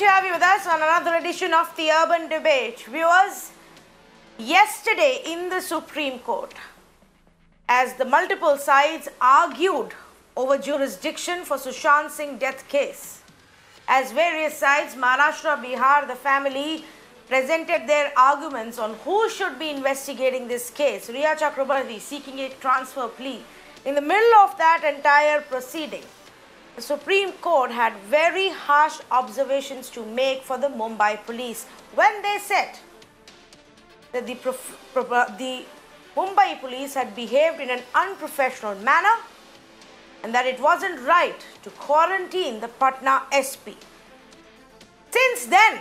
to have you with us on another edition of the Urban Debate. Viewers, yesterday in the Supreme Court, as the multiple sides argued over jurisdiction for Sushant Singh death case, as various sides, Maharashtra, Bihar, the family, presented their arguments on who should be investigating this case, Riya Chakrabarti seeking a transfer plea. In the middle of that entire proceeding, the Supreme Court had very harsh observations to make for the Mumbai Police when they said that the Mumbai Police had behaved in an unprofessional manner and that it wasn't right to quarantine the Patna SP. Since then,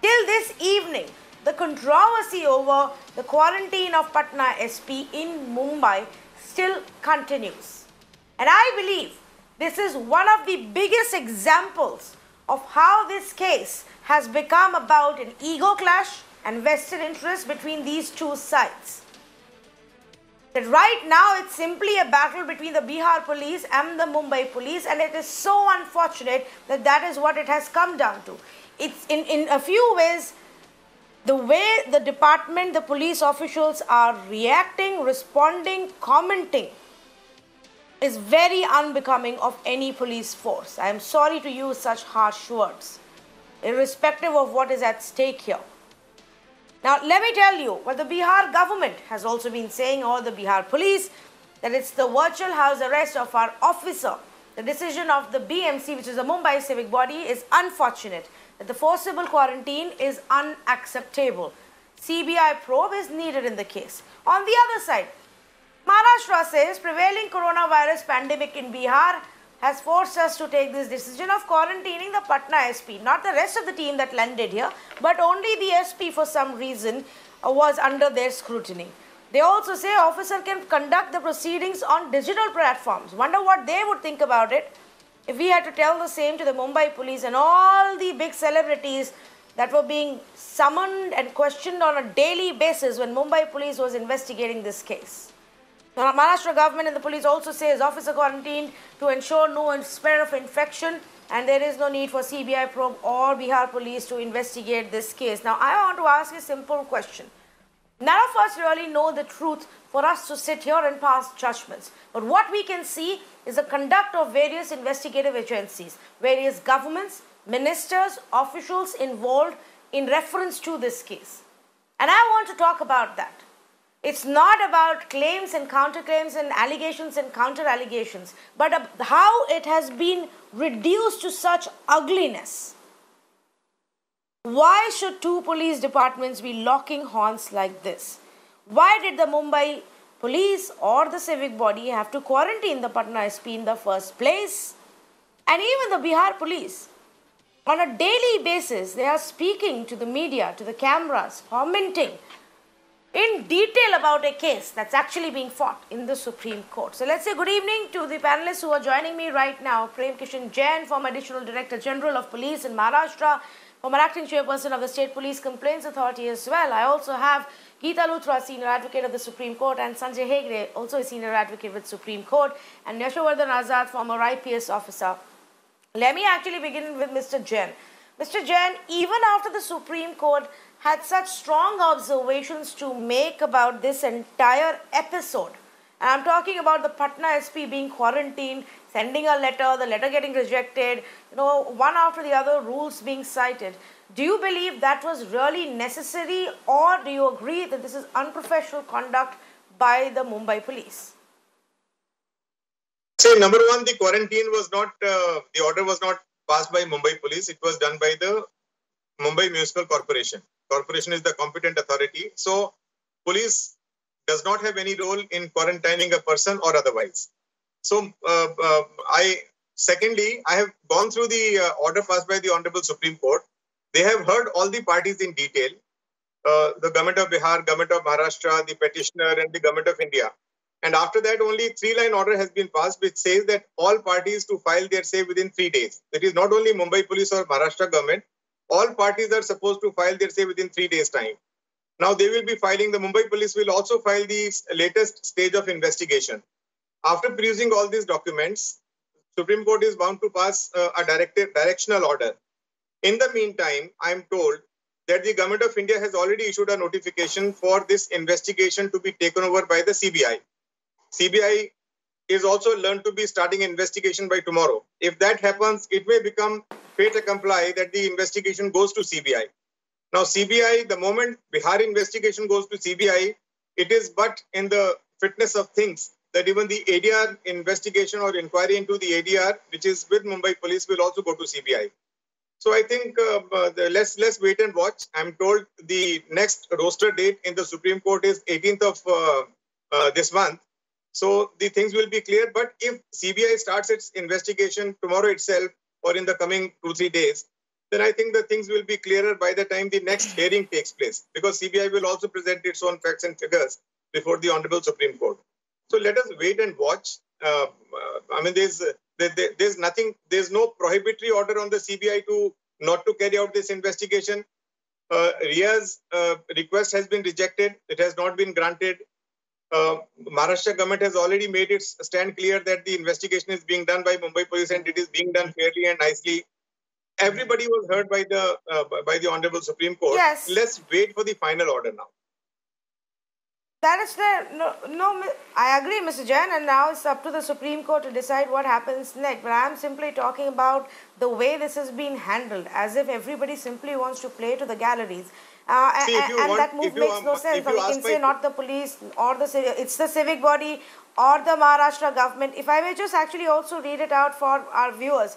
till this evening, the controversy over the quarantine of Patna SP in Mumbai still continues. And I believe this is one of the biggest examples of how this case has become about an ego clash and vested interest between these two sides. That right now it's simply a battle between the Bihar Police and the Mumbai Police, and it is so unfortunate that that is what it has come down to. It's in a few ways, the way the department, the police officials are reacting, responding, commenting is very unbecoming of any police force. I am sorry to use such harsh words, irrespective of what is at stake here. Now, let me tell you what the Bihar government has also been saying, or the Bihar police, that it's the virtual house arrest of our officer. The decision of the BMC, which is the Mumbai civic body, is unfortunate. That the forcible quarantine is unacceptable. CBI probe is needed in the case. On the other side, Maharashtra says prevailing coronavirus pandemic in Bihar has forced us to take this decision of quarantining the Patna SP. Not the rest of the team that landed here, but only the SP for some reason was under their scrutiny. They also say officer can conduct the proceedings on digital platforms. Wonder what they would think about it if we had to tell the same to the Mumbai Police and all the big celebrities that were being summoned and questioned on a daily basis when Mumbai Police was investigating this case. The Maharashtra government and the police also says officer quarantined to ensure no spread of infection, and there is no need for CBI probe or Bihar Police to investigate this case. Now, I want to ask a simple question. None of us really know the truth for us to sit here and pass judgments. But what we can see is the conduct of various investigative agencies, various governments, ministers, officials involved in reference to this case. And I want to talk about that. It's not about claims and counterclaims and allegations and counter-allegations, but how it has been reduced to such ugliness. Why should two police departments be locking horns like this? Why did the Mumbai Police or the civic body have to quarantine the Patna SP in the first place? And even the Bihar Police, on a daily basis, they are speaking to the media, to the cameras, commenting in detail about a case that's actually being fought in the Supreme Court. So let's say good evening to the panelists who are joining me right now. PREM JAIN, former Additional Director General of Police in Maharashtra, former Acting Chairperson of the State Police Complaints Authority as well. I also have Geeta Luthra, Senior Advocate of the Supreme Court, and SANJAY, HEGDE, also a Senior Advocate with Supreme Court, and Yashovardhan Azad, former IPS Officer. Let me actually begin with Mr. Jain. Mr. Jain, even after the Supreme Court had such strong observations to make about this entire episode, and I'm talking about the Patna SP being quarantined, sending a letter, the letter getting rejected, one after the other rules being cited. Do you believe that was really necessary, or do you agree that this is unprofessional conduct by the Mumbai Police? So, number one, the quarantine was not, the order was not passed by Mumbai Police. It was done by the Mumbai Municipal Corporation. Corporation is the competent authority. So, police does not have any role in quarantining a person or otherwise. So, secondly, I have gone through the order passed by the Honorable Supreme Court. They have heard all the parties in detail. The government of Bihar, government of Maharashtra, the petitioner, and the government of India. And after that, only 3-line order has been passed, which says that all parties to file their say within 3 days. It is not only Mumbai Police or Maharashtra government. All parties are supposed to file their say within 3 days' time. Now they will be filing, the Mumbai Police will also file the latest stage of investigation. After perusing all these documents, Supreme Court is bound to pass a directional order. In the meantime, I'm told that the Government of India has already issued a notification for this investigation to be taken over by the CBI. CBI is also learned to be starting investigation by tomorrow. If that happens, it may become fait accompli that the investigation goes to CBI. Now, CBI, the moment Bihar investigation goes to CBI, it is but in the fitness of things that even the ADR investigation or inquiry into the ADR, which is with Mumbai Police, will also go to CBI. So I think let's wait and watch. I'm told the next roster date in the Supreme Court is 18th of this month. So the things will be clear. But if CBI starts its investigation tomorrow itself or in the coming 2-3 days, then I think the things will be clearer by the time the next hearing takes place, because CBI will also present its own facts and figures before the Honorable Supreme Court. So let us wait and watch. I mean, there's nothing, there's no prohibitory order on the CBI to not to carry out this investigation. RIA's request has been rejected. It has not been granted. Maharashtra government has already made its stand clear that the investigation is being done by Mumbai Police and it is being done fairly and nicely. Everybody was heard by the Honorable Supreme Court. Yes. Let's wait for the final order now. That is there. No, I agree, Mr. Jain, and now it's up to the Supreme Court to decide what happens next. But I am simply talking about the way this has been handled, as if everybody simply wants to play to the galleries. That move makes no sense. We can say not the police or it's the civic body or the Maharashtra government. If I may just actually also read it out for our viewers.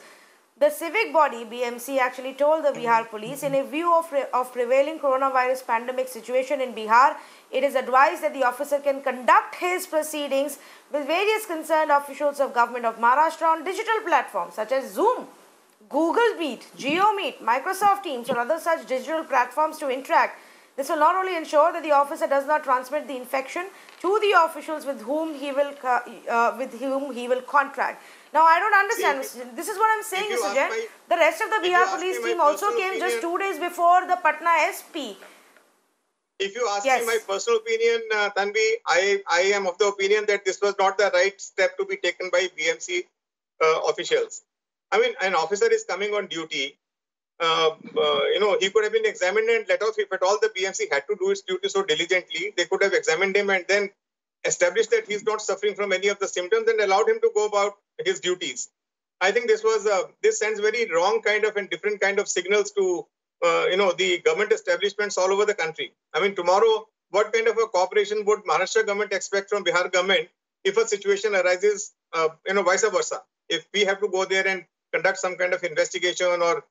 The civic body, BMC, actually told the Bihar Police, in a view of prevailing coronavirus pandemic situation in Bihar, it is advised that the officer can conduct his proceedings with various concerned officials of government of Maharashtra on digital platforms such as Zoom, Google Meet, GeoMeet, Microsoft Teams, or other such digital platforms to interact. This will not only ensure that the officer does not transmit the infection to the officials with whom he will contract. Now, I don't understand. This is what I'm saying, Mr. Jain. The rest of the Bihar Police team also came just 2 days before the Patna SP. If you ask me my personal opinion, Tanvi, I am of the opinion that this was not the right step to be taken by BMC officials. I mean, an officer is coming on duty. He could have been examined and let off. If at all the BMC had to do its duty so diligently, they could have examined him and then established that he's not suffering from any of the symptoms and allowed him to go about his duties. I think this sends very wrong kind of and different kind of signals to the government establishments all over the country. I mean, tomorrow, what kind of a cooperation would Maharashtra government expect from Bihar government if a situation arises, vice versa? If we have to go there and conduct some kind of investigation or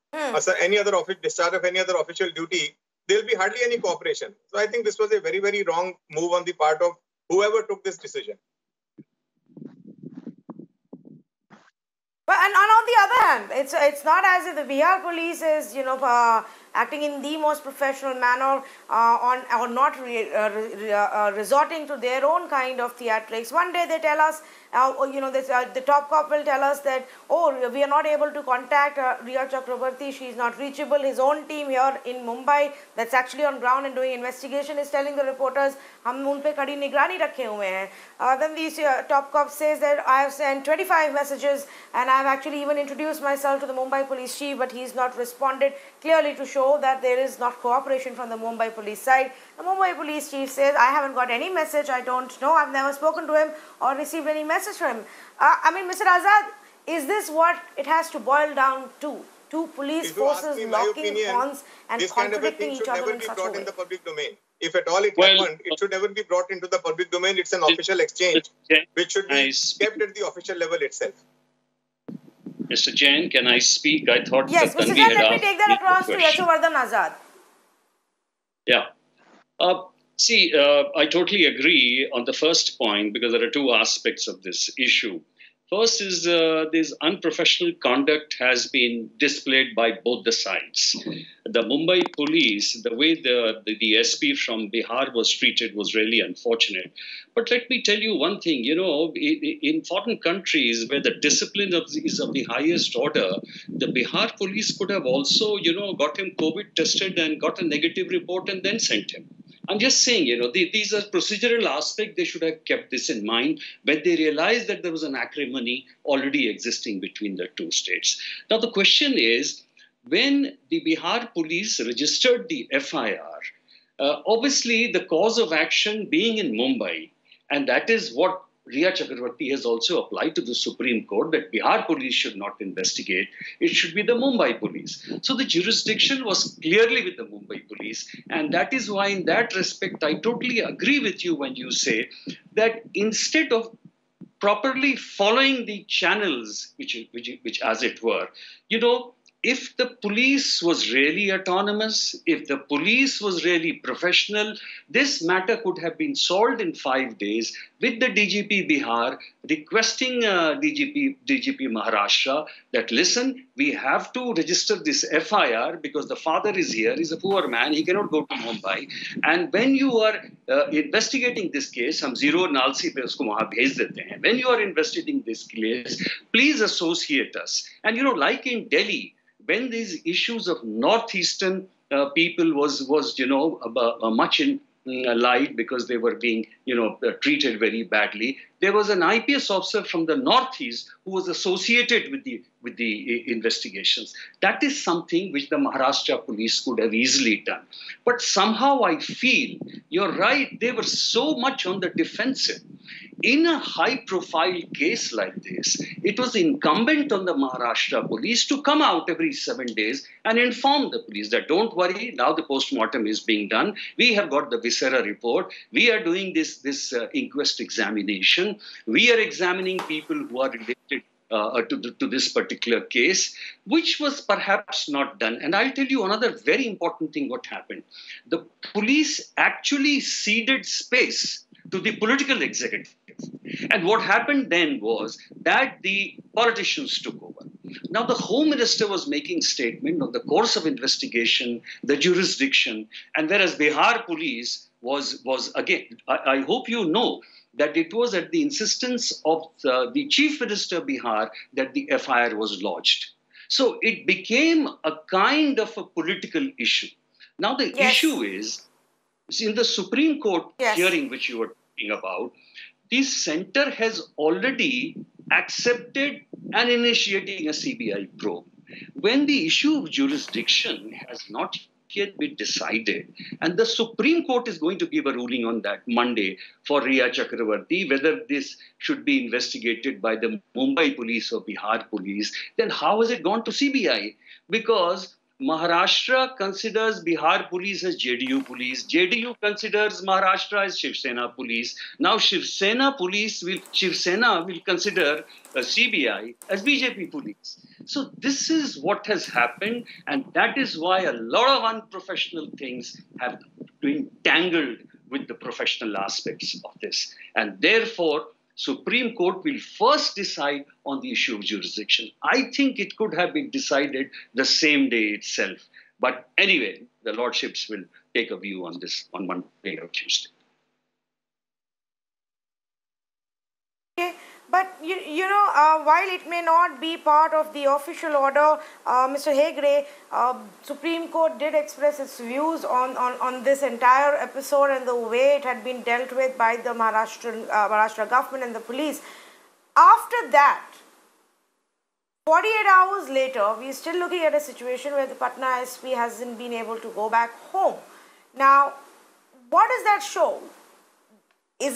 any other discharge of any other official duty, there will be hardly any cooperation. So I think this was a very, very wrong move on the part of whoever took this decision. But and on the other hand, it's not as if the Bihar Police is acting in the most professional manner or not resorting to their own kind of theatrics. One day they tell us, the top cop will tell us that, we are not able to contact Riya Chakrabarti, she is not reachable. His own team here in Mumbai that's actually on ground and doing investigation is telling the reporters, hum un pe kadi nigrani rakhe hue hain. Then the top cop says that I have sent 25 messages and I have actually even introduced myself to the Mumbai Police chief, but he's not responded, clearly to show that there is not cooperation from the Mumbai Police side. The Mumbai Police chief says, I haven't got any message, I don't know, I've never spoken to him or received any message from him. I mean, Mr. Azad, is this what it has to boil down to? Two police forces locking horns and contradicting each other in such a way? In the public domain. If at all it happened, it should never be brought into the public domain. It's an official exchange, which should be kept at the official level itself. Mr. Jain, can I speak? I thought yes, that Mr. Jain, let me take that across to Yashovardhan Azad. Yeah. I totally agree on the first point because there are two aspects of this issue. First is this unprofessional conduct has been displayed by both the sides. The Mumbai Police, the way the SP from Bihar was treated was really unfortunate. But let me tell you one thing, in foreign countries where the discipline is of the highest order, the Bihar Police could have also, got him COVID tested and got a negative report and then sent him. I'm just saying, these are procedural aspects. They should have kept this in mind when they realized that there was an acrimony already existing between the two states. Now, the question is, when the Bihar police registered the FIR, obviously the cause of action being in Mumbai, and that is what Riya Chakravarti has also applied to the Supreme Court, that Bihar police should not investigate. It should be the Mumbai police. So the jurisdiction was clearly with the Mumbai police. And that is why, in that respect, I totally agree with you when you say that instead of properly following the channels, which as it were, if the police was really autonomous, if the police was really professional, this matter could have been solved in 5 days with the DGP Bihar requesting DGP Maharashtra that, listen, we have to register this FIR because the father is here, he's a poor man, he cannot go to Mumbai. And when you are investigating this case, हम zero nalsi पे उसको वहाँ भेज देते हैं. When you are investigating this case, please associate us. And like in Delhi, when these issues of northeastern people was much in light because they were being treated very badly, there was an IPS officer from the northeast who was associated with the investigations. That is something which the Maharashtra police could have easily done. But somehow I feel, you're right, they were so much on the defensive. In a high-profile case like this, it was incumbent on the Maharashtra police to come out every 7 days and inform the police that, don't worry, now the post-mortem is being done. We have got the viscera report. We are doing this inquest examination. We are examining people who are related to this particular case, which was perhaps not done. And I'll tell you another very important thing what happened. The police actually ceded space to the political executive. And what happened then was that the politicians took over. Now, the Home Minister was making statement on the course of investigation, the jurisdiction, and whereas Bihar Police was again, I hope you know that it was at the insistence of the Chief Minister Bihar that the FIR was lodged. So it became a kind of a political issue. Now, the issue is, in the Supreme Court hearing which you were talking about, the center has already accepted and initiating a CBI probe. When the issue of jurisdiction has not yet been decided, and the Supreme Court is going to give a ruling on that Monday for Riya Chakravarti, whether this should be investigated by the Mumbai Police or Bihar Police, then how has it gone to CBI? Because Maharashtra considers Bihar Police as JDU Police. JDU considers Maharashtra as Shiv Sena Police. Now Shiv Sena will consider CBI as BJP Police. So this is what has happened, and that is why a lot of unprofessional things have been tangled with the professional aspects of this. And therefore, Supreme Court will first decide on the issue of jurisdiction. I think it could have been decided the same day itself. But anyway, the lordships will take a view on this on Monday or Tuesday. Okay. But, while it may not be part of the official order, Mr. Hegde, Supreme Court did express its views on this entire episode and the way it had been dealt with by the Maharashtra government and the police. After that, 48 hours later, we are still looking at a situation where the Patna SP hasn't been able to go back home. Now, what does that show? Is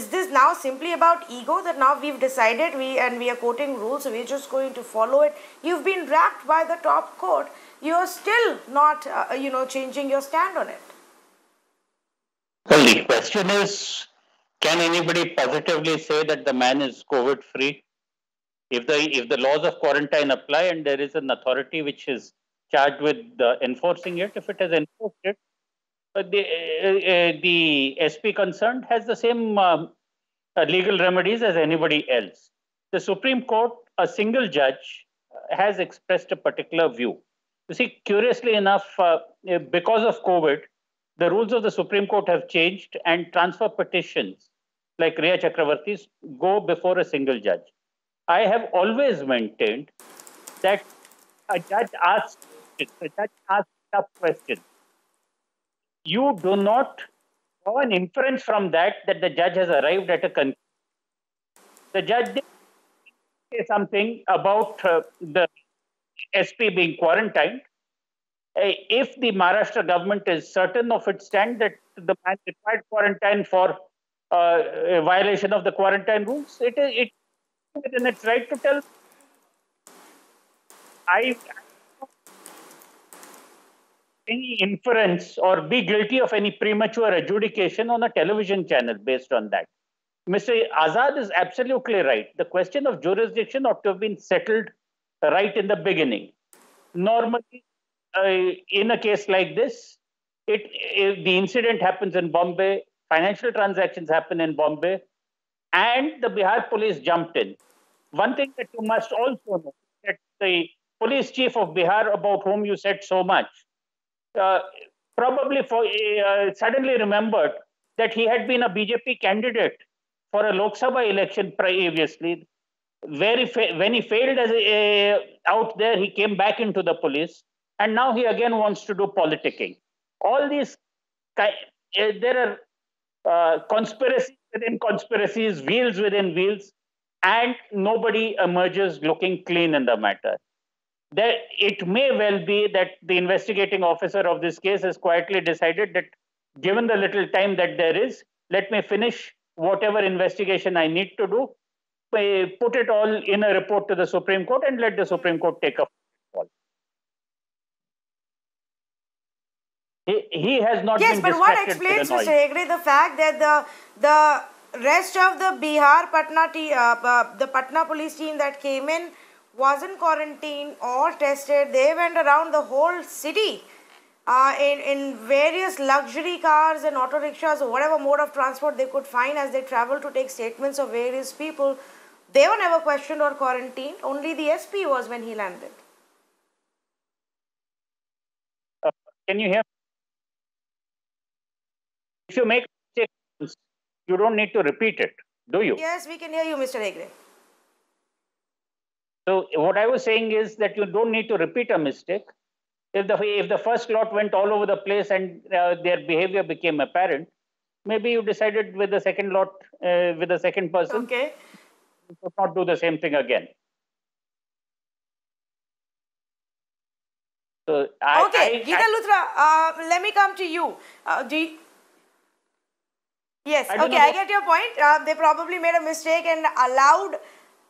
this now simply about ego that now we've decided we are quoting rules, so we're just going to follow it? You've been wrapped by the top court. You're still not, changing your stand on it. Well, the question is, can anybody positively say that the man is COVID-free? If the laws of quarantine apply and there is an authority which is charged with enforcing it, if it has enforced it, the SP concerned has the same legal remedies as anybody else. The Supreme Court, a single judge, has expressed a particular view. You see, curiously enough, because of COVID, the rules of the Supreme Court have changed and transfer petitions like Riya Chakravarti's go before a single judge. I have always maintained that a judge asks tough questions. You do not draw an inference from that the judge has arrived at a conclusion. The judge did say something about the SP being quarantined. If the Maharashtra government is certain of its stand that the man required quarantine for a violation of the quarantine rules, it is within its right to tell. I any inference or be guilty of any premature adjudication on a television channel based on that. Mr. Azad is absolutely right. The question of jurisdiction ought to have been settled right in the beginning. Normally, in a case like this, the incident happens in Bombay, financial transactions happen in Bombay, and the Bihar police jumped in. One thing that you must also know that the police chief of Bihar, about whom you said so much, probably suddenly remembered that he had been a BJP candidate for a Lok Sabha election previously. When he failed out there, he came back into the police, and now he again wants to do politicking. All these, there are conspiracies within conspiracies, wheels within wheels, and nobody emerges looking clean in the matter. It may well be that the investigating officer of this case has quietly decided that given the little time that there is, let me finish whatever investigation I need to do, put it all in a report to the Supreme Court and let the Supreme Court take a call. He has not been distracted. Yes, but what explains, Mr. Hegde, the fact that the rest of the Bihar the Patna police team that came in wasn't quarantined or tested? They went around the whole city in various luxury cars and auto rickshaws or whatever mode of transport they could find as they traveled to take statements of various people. They were never questioned or quarantined. Only the SP was when he landed. Can you hear? If you make mistakes, you don't need to repeat it, do you? Yes, we can hear you, Mr. Hegde. So what I was saying is that you don't need to repeat a mistake. If the first lot went all over the place and their behavior became apparent, maybe you decided with the second lot, with the second person, okay, you should not do the same thing again. So Geeta Luthra, let me come to you. Yes, okay, I get your point. They probably made a mistake and allowed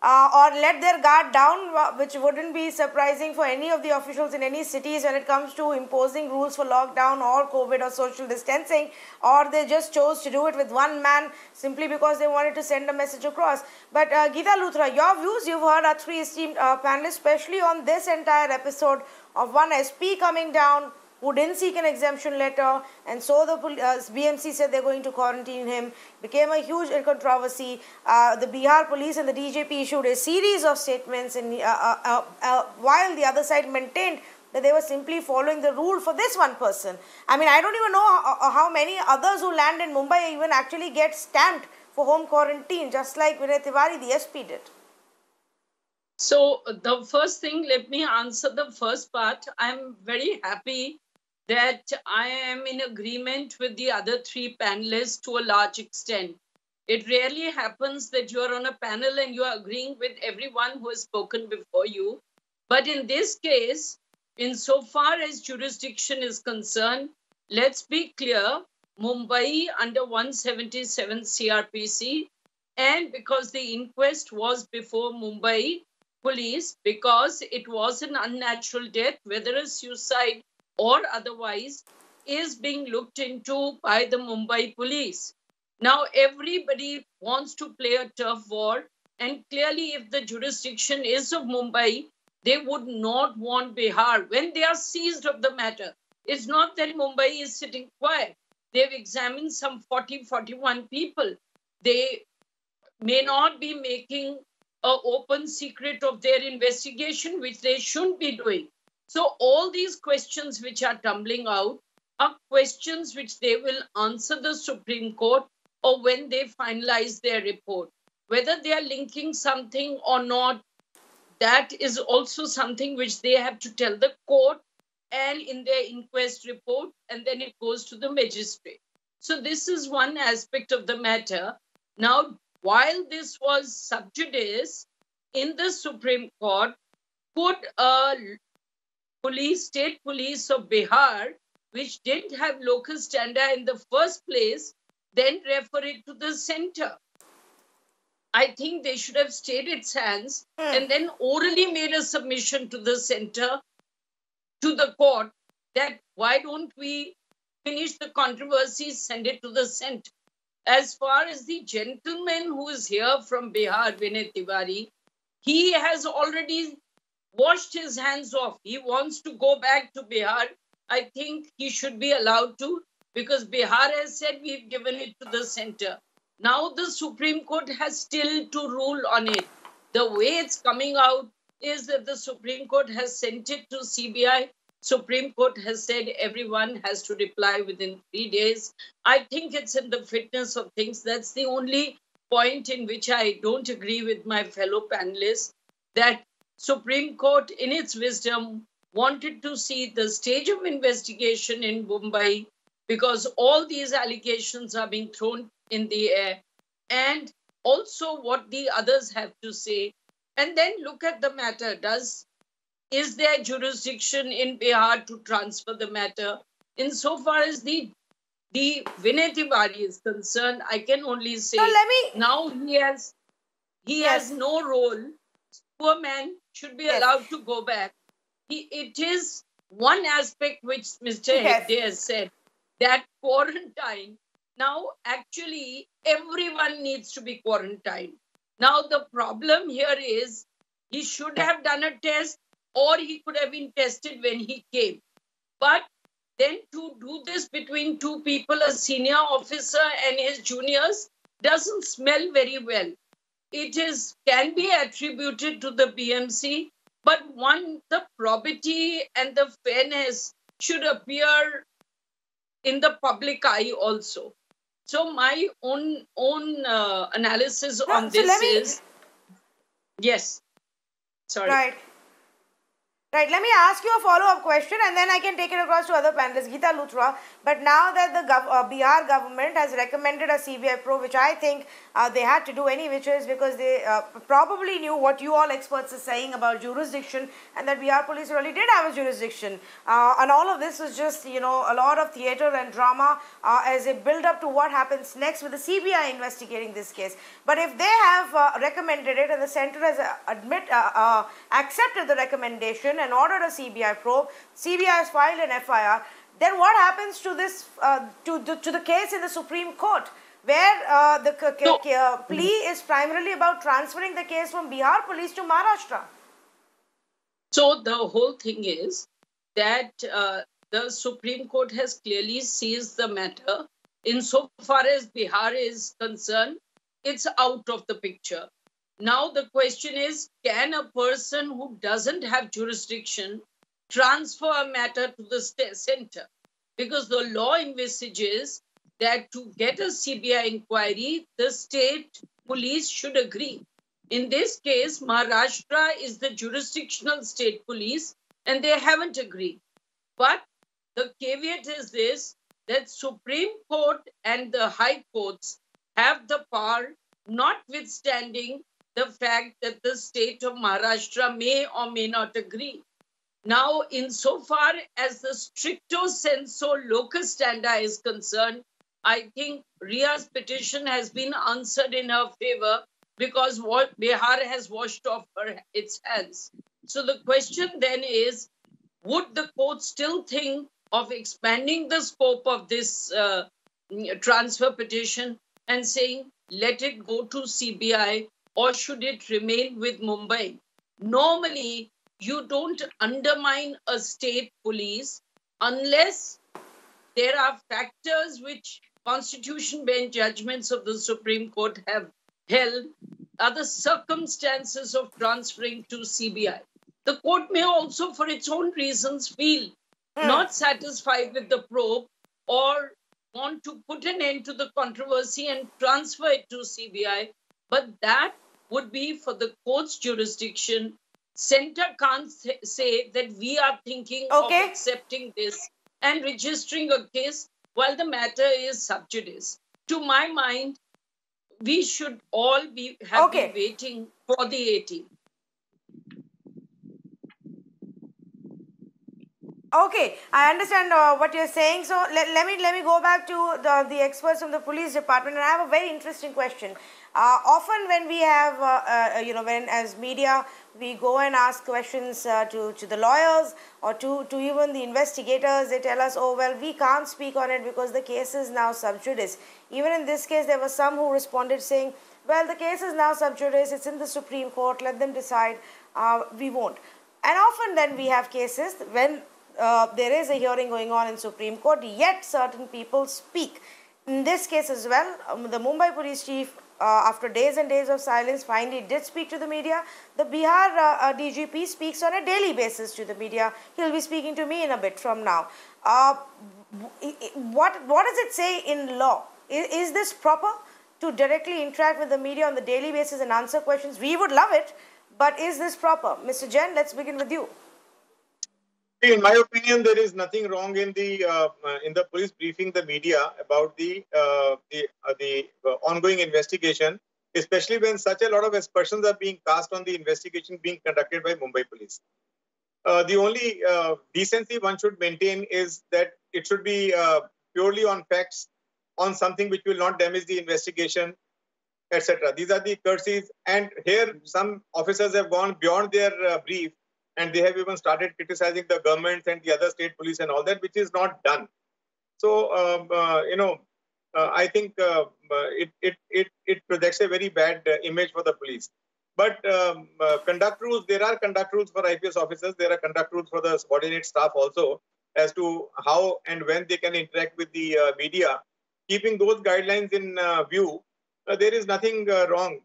or let their guard down, which wouldn't be surprising for any of the officials in any cities when it comes to imposing rules for lockdown or COVID or social distancing, or they just chose to do it with one man simply because they wanted to send a message across. But Geeta Luthra, your views, you've heard our three esteemed panelists, especially on this entire episode of one SP coming down who didn't seek an exemption letter, and so the BMC said they're going to quarantine him. Became a huge controversy. The Bihar police and the DJP issued a series of statements, and while the other side maintained that they were simply following the rule for this one person. I mean, I don't even know how many others who land in Mumbai even actually get stamped for home quarantine, just like Vinay Tiwari, the SP, did. So the first thing, let me answer the first part. I'm very happy that I am in agreement with the other three panelists to a large extent. It rarely happens that you are on a panel and you are agreeing with everyone who has spoken before you. But in this case, insofar as jurisdiction is concerned, let's be clear, Mumbai under 177 CRPC, and because the inquest was before Mumbai Police, because it was an unnatural death, whether a suicide or otherwise, is being looked into by the Mumbai Police. Now, everybody wants to play a turf war, and clearly if the jurisdiction is of Mumbai, they would not want Bihar when they are seized of the matter. It's not that Mumbai is sitting quiet. They've examined some 41 people. They may not be making an open secret of their investigation, which they shouldn't be doing. So all these questions which are tumbling out are questions which they will answer the Supreme Court or when they finalize their report. Whether they are linking something or not, that is also something which they have to tell the court and in their inquest report, and then it goes to the magistrate. So this is one aspect of the matter. Now, while this was sub judice in the Supreme Court, could a state police of Bihar, which didn't have locus standi in the first place, then refer it to the center. I think they should have stayed its hands and then orally made a submission to the center, to the court, that why don't we finish the controversy, send it to the center. As far as the gentleman who is here from Bihar, Vinay Tiwari, he has already washed his hands off. He wants to go back to Bihar. I think he should be allowed to, because Bihar has said we've given it to the center. Now the Supreme Court has still to rule on it. The way it's coming out is that the Supreme Court has sent it to CBI. Supreme Court has said everyone has to reply within 3 days. I think it's in the fitness of things. That's the only point in which I don't agree with my fellow panelists, that Supreme Court, in its wisdom, wanted to see the stage of investigation in Mumbai, because all these allegations are being thrown in the air, and also what the others have to say, and then look at the matter. Is there jurisdiction in Bihar to transfer the matter? Insofar as the Vinay Tiwari is concerned, I can only say now he has no role. Poor man should be allowed to go back. It is one aspect which Mr. Hegde has said, that quarantine. Now, actually, everyone needs to be quarantined. Now, the problem here is he should have done a test, or he could have been tested when he came. But then to do this between two people, a senior officer and his juniors, doesn't smell very well. It can be attributed to the BMC, but the probity and the fairness should appear in the public eye also. So my own analysis on this is, yes, sorry. Right, let me ask you a follow-up question and then I can take it across to other panelists. Geeta Luthra, but now that the Bihar government has recommended a CBI probe, which I think they had to do any which is because they probably knew what you all experts are saying about jurisdiction, and that Bihar police really did have a jurisdiction. And all of this was just, a lot of theatre and drama as a build-up to what happens next with the CBI investigating this case. But if they have recommended it and the centre has accepted the recommendation and ordered a CBI probe, CBI has filed an FIR, then what happens to this, to the case in the Supreme Court, where the plea is primarily about transferring the case from Bihar Police to Maharashtra? So the whole thing is that the Supreme Court has clearly seized the matter. Insofar as Bihar is concerned, it's out of the picture. Now the question is, can a person who doesn't have jurisdiction transfer a matter to the center? Because the law envisages that to get a CBI inquiry, the state police should agree. In this case, Maharashtra is the jurisdictional state police and they haven't agreed. But the caveat is this, that Supreme Court and the High Courts have the power, notwithstanding the fact that the state of Maharashtra may or may not agree. Now, insofar as the stricto sensu locus standi is concerned, I think Ria's petition has been answered in her favor, because what Bihar has washed off its hands. So the question then is, would the court still think of expanding the scope of this transfer petition and saying, let it go to CBI, or should it remain with Mumbai? Normally, you don't undermine a state police unless there are factors which Constitution bench judgments of the Supreme Court have held are the circumstances of transferring to CBI. The court may also, for its own reasons, feel not satisfied with the probe or want to put an end to the controversy and transfer it to CBI, but that would be for the court's jurisdiction. Center can't say that we are thinking of accepting this and registering a case while the matter is sub judice. To my mind, we should all be waiting for the 18th. Okay, I understand what you're saying. So let me go back to the experts from the police department, and I have a very interesting question. Often when we have when as media we go and ask questions to the lawyers or to even the investigators, they tell us, oh well, we can't speak on it because the case is now sub judice. Even in this case, there were some who responded saying, well, the case is now sub judice, it's in the Supreme Court, let them decide, we won't. And often then we have cases when there is a hearing going on in Supreme Court, yet certain people speak. In this case as well, the Mumbai Police Chief, after days and days of silence, finally did speak to the media. The Bihar DGP speaks on a daily basis to the media. He'll be speaking to me in a bit from now. What does it say in law? Is this proper to directly interact with the media on the daily basis and answer questions? We would love it, but is this proper? Mr. Jain, let's begin with you. In my opinion, there is nothing wrong in the police briefing the media about the ongoing investigation, especially when such a lot of aspersions are being cast on the investigation being conducted by Mumbai Police. The only decency one should maintain is that it should be purely on facts, on something which will not damage the investigation, etc. These are the courtesies. And here some officers have gone beyond their brief, and they have even started criticizing the government and the other state police and all that, which is not done. So, I think it projects a very bad image for the police. But conduct rules, there are conduct rules for IPS officers. There are conduct rules for the subordinate staff also as to how and when they can interact with the media. Keeping those guidelines in view, there is nothing wrong,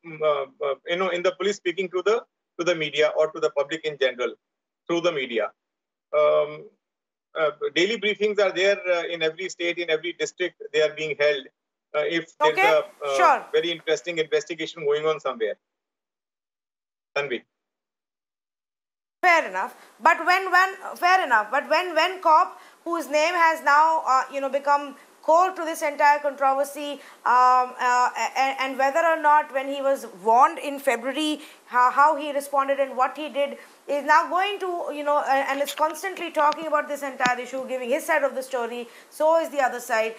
in the police speaking to the media or to the public in general through the media. Daily briefings are there in every state, in every district. They are being held. If there's a very interesting investigation going on somewhere. Tanvi. Fair enough. But when cop whose name has now become core to this entire controversy, and whether or not when he was warned in February, how he responded and what he did, is now going to, and is constantly talking about this entire issue, giving his side of the story. So is the other side.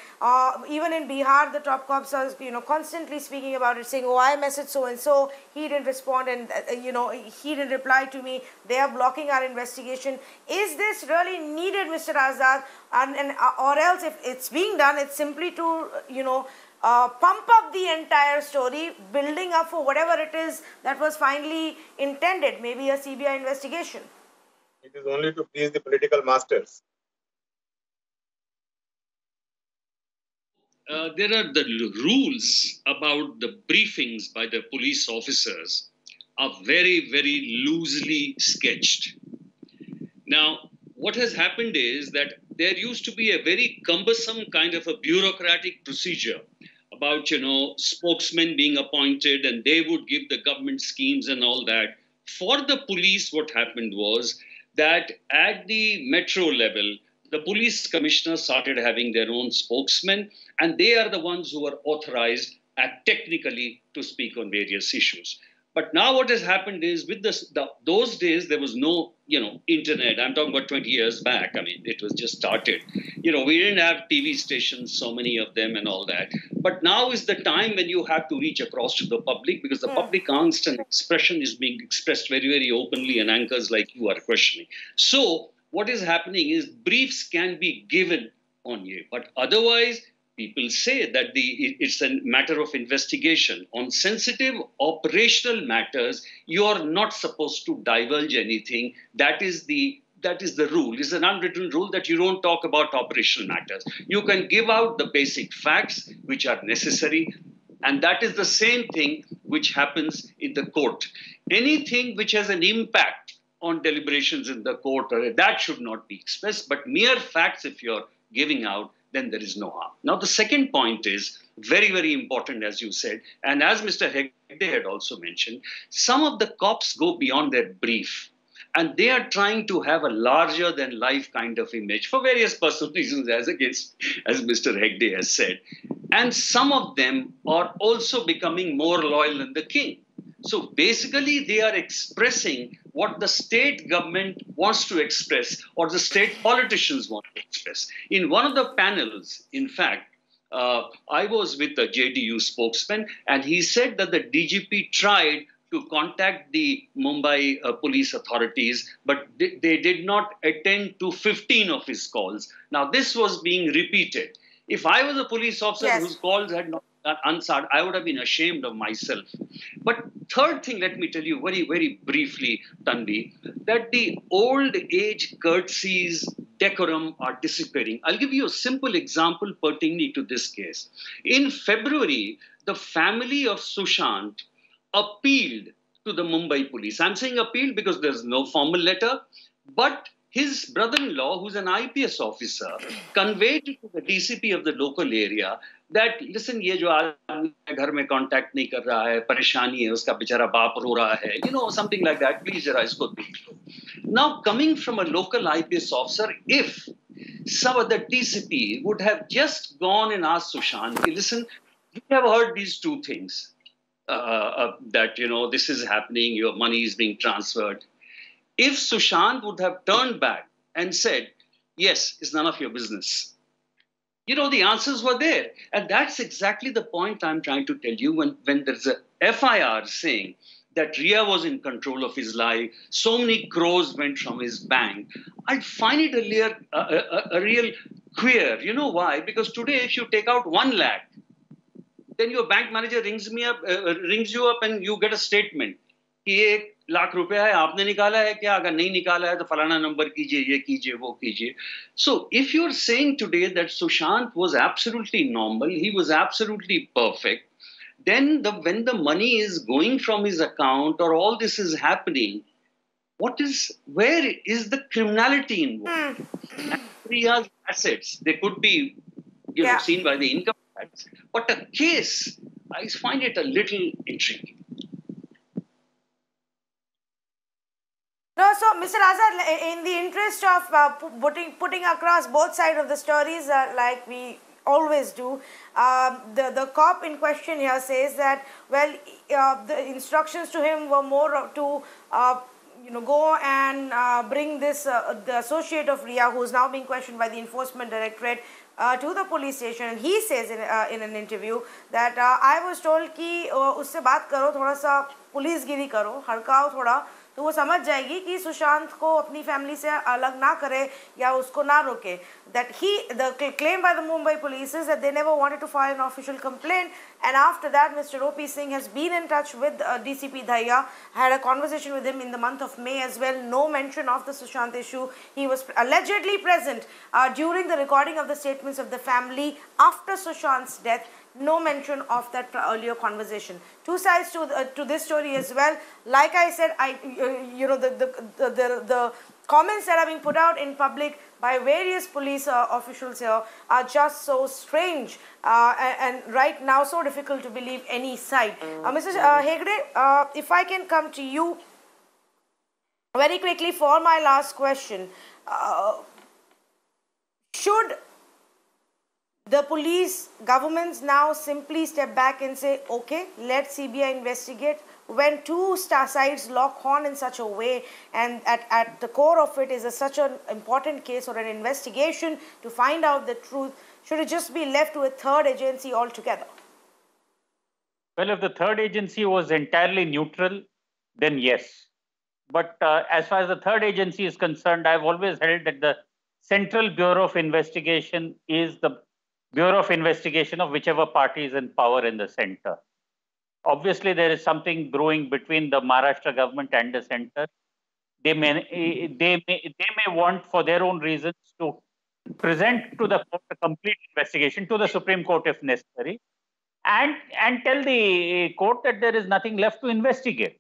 Even in Bihar, the top cops are, constantly speaking about it, saying, oh, I messaged so-and-so, he didn't respond, and, he didn't reply to me, they are blocking our investigation. Is this really needed, Mr. Azad? Or else, if it's being done, it's simply to, pump up the entire story, building up for whatever it is that was finally intended, maybe a CBI investigation. It is only to please the political masters. There are the rules about the briefings by the police officers are very, very loosely sketched. Now, what has happened is that there used to be a very cumbersome kind of a bureaucratic procedure about, spokesmen being appointed, and they would give the government schemes and all that. For the police, what happened was that at the metro level, the police commissioner started having their own spokesmen, and they are the ones who are authorized technically to speak on various issues. But now what has happened is with those days, there was no, internet. I'm talking about 20 years back. I mean, it was just started. We didn't have TV stations, so many of them and all that. But now is the time when you have to reach across to the public, because the public angst and expression is being expressed very, very openly, and anchors like you are questioning. So what is happening is briefs can be given on you, but otherwise, people say that it's a matter of investigation. On sensitive operational matters, you are not supposed to divulge anything. That is the rule. It's an unwritten rule that you don't talk about operational matters. You can give out the basic facts which are necessary, and that is the same thing which happens in the court. Anything which has an impact on deliberations in the court, that should not be expressed, but mere facts, if you're giving out, then there is no harm. Now, the second point is very, very important, as you said, and as Mr. Hegde had also mentioned, some of the cops go beyond their brief, and they are trying to have a larger-than-life kind of image for various personal reasons, as Mr. Hegde has said. And some of them are also becoming more loyal than the king. So basically, they are expressing what the state government wants to express or the state politicians want to express. In one of the panels, in fact, I was with a JDU spokesman, and he said that the DGP tried to contact the Mumbai police authorities, but they did not attend to 15 of his calls. Now, this was being repeated. If I was a police officer whose calls had not been answered, I would have been ashamed of myself. But third thing, let me tell you very, very briefly, Tanvi, that the old age courtesies, decorum are disappearing. I'll give you a simple example pertaining to this case. In February, the family of Sushant appealed to the Mumbai police. I'm saying appealed because there's no formal letter, but his brother-in-law, who's an IPS officer, conveyed to the DCP of the local area that, listen, ये जो आदमी घर में contact नहीं कर रहा है, परेशानी है, उसका बेचारा बाप रो रहा है, you know, something like that, please जरा इसको देख लो. Now, coming from a local IPS officer, if some of the DCP would have just gone and asked Sushant, listen, you have heard these two things, that, you know, this is happening, your money is being transferred. If Sushant would have turned back and said, yes, it's none of your business, you know, the answers were there. And that's exactly the point I'm trying to tell you when there's a FIR saying that Ria was in control of his life, so many crores went from his bank. I find it a real queer. You know why? Because today, if you take out 1 lakh, then your bank manager rings you up and you get a statement. कि 1 लाख रुपया है, आपने निकाला है क्या? अगर नहीं निकाला है तो फलाना नंबर कीजिए, ये कीजिए, वो कीजिए. So if you're saying today that Sushant was absolutely normal, he was absolutely perfect, then when the money is going from his account or all this is happening, where is the criminality involved? Riya's assets, they could be, you know, seen by the income tax, but a case, I find it a little intriguing. No, so Mr. Azad, in the interest of putting across both sides of the stories, like we always do, the cop in question here says that, well, the instructions to him were more to, you know, go and bring this, the associate of Ria, who is now being questioned by the Enforcement Directorate, to the police station. And he says in an interview that I was told कि उससे बात करो, थोड़ा सा पुलिसगिरी करो, हड़काओ थोड़ा, तो वो समझ जाएगी कि सुशांत को अपनी फैमिली से अलग ना करे या उसको ना रोके. That the claim by the Mumbai police is that they never wanted to file an official complaint, and after that Mr. O.P. Singh has been in touch with DCP Dhaya, had a conversation with him in the month of May as well. No mention of the Sushant issue. He was allegedly present during the recording of the statements of the family after Sushant's death. No mention of that earlier conversation. Two sides to this story as well. Like I said, you know, the comments that are being put out in public by various police officials here are just so strange and right now so difficult to believe any side. Mrs. Hegde, if I can come to you very quickly for my last question. Should the police governments now simply step back and say, okay, let CBI investigate, when two sides lock horn in such a way, and at the core of it is such an important case or an investigation to find out the truth? Should it just be left to a third agency altogether? Well, if the third agency was entirely neutral, then yes. But as far as the third agency is concerned, I've always held that the Central Bureau of Investigation is the Bureau of Investigation of whichever party is in power in the center. Obviously, there is something brewing between the Maharashtra government and the center. They may want, for their own reasons, to present to the court a complete investigation, to the Supreme Court if necessary, and tell the court that there is nothing left to investigate.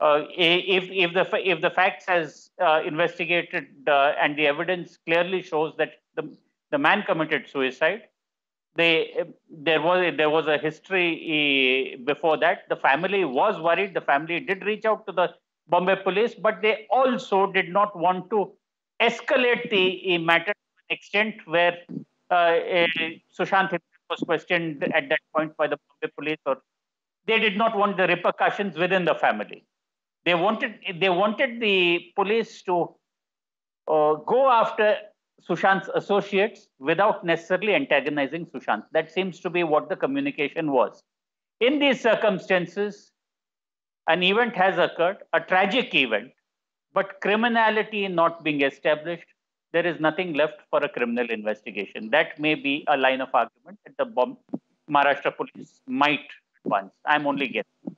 If the facts as investigated and the evidence clearly shows that the man committed suicide, there was a history before that. The family was worried. The family did reach out to the Bombay police, but they also did not want to escalate the matter to an extent where Sushant was questioned at that point by the Bombay police, or they did not want the repercussions within the family. They wanted the police to go after Sushant's associates without necessarily antagonizing Sushant. That seems to be what the communication was. In these circumstances, an event has occurred, a tragic event, but criminality not being established, there is nothing left for a criminal investigation. That may be a line of argument that the Maharashtra police might advance. I'm only guessing.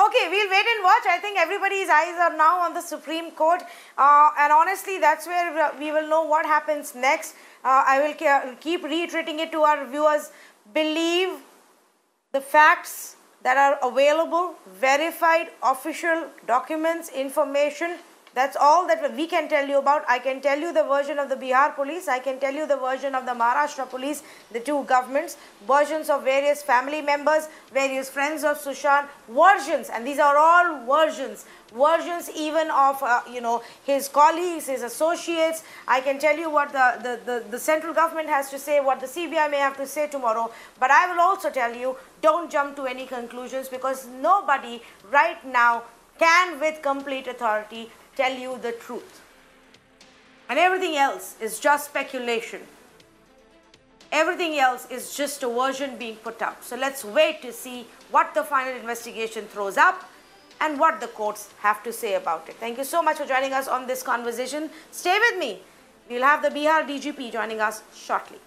Okay, we'll wait and watch. I think everybody's eyes are now on the Supreme Court. And honestly, that's where we will know what happens next. I will keep reiterating it to our viewers. Believe the facts that are available, verified, official documents, information. That's all that we can tell you about. I can tell you the version of the Bihar police. I can tell you the version of the Maharashtra police, the two governments, versions of various family members, various friends of Sushant, versions, and these are all versions. Versions even of, his colleagues, his associates. I can tell you what the central government has to say, what the CBI may have to say tomorrow. But I will also tell you, don't jump to any conclusions, because nobody right now can with complete authority tell you the truth. And everything else is just speculation. Everything else is just a version being put up. So let's wait to see what the final investigation throws up and what the courts have to say about it. Thank you so much for joining us on this conversation. Stay with me. We'll have the Bihar DGP joining us shortly.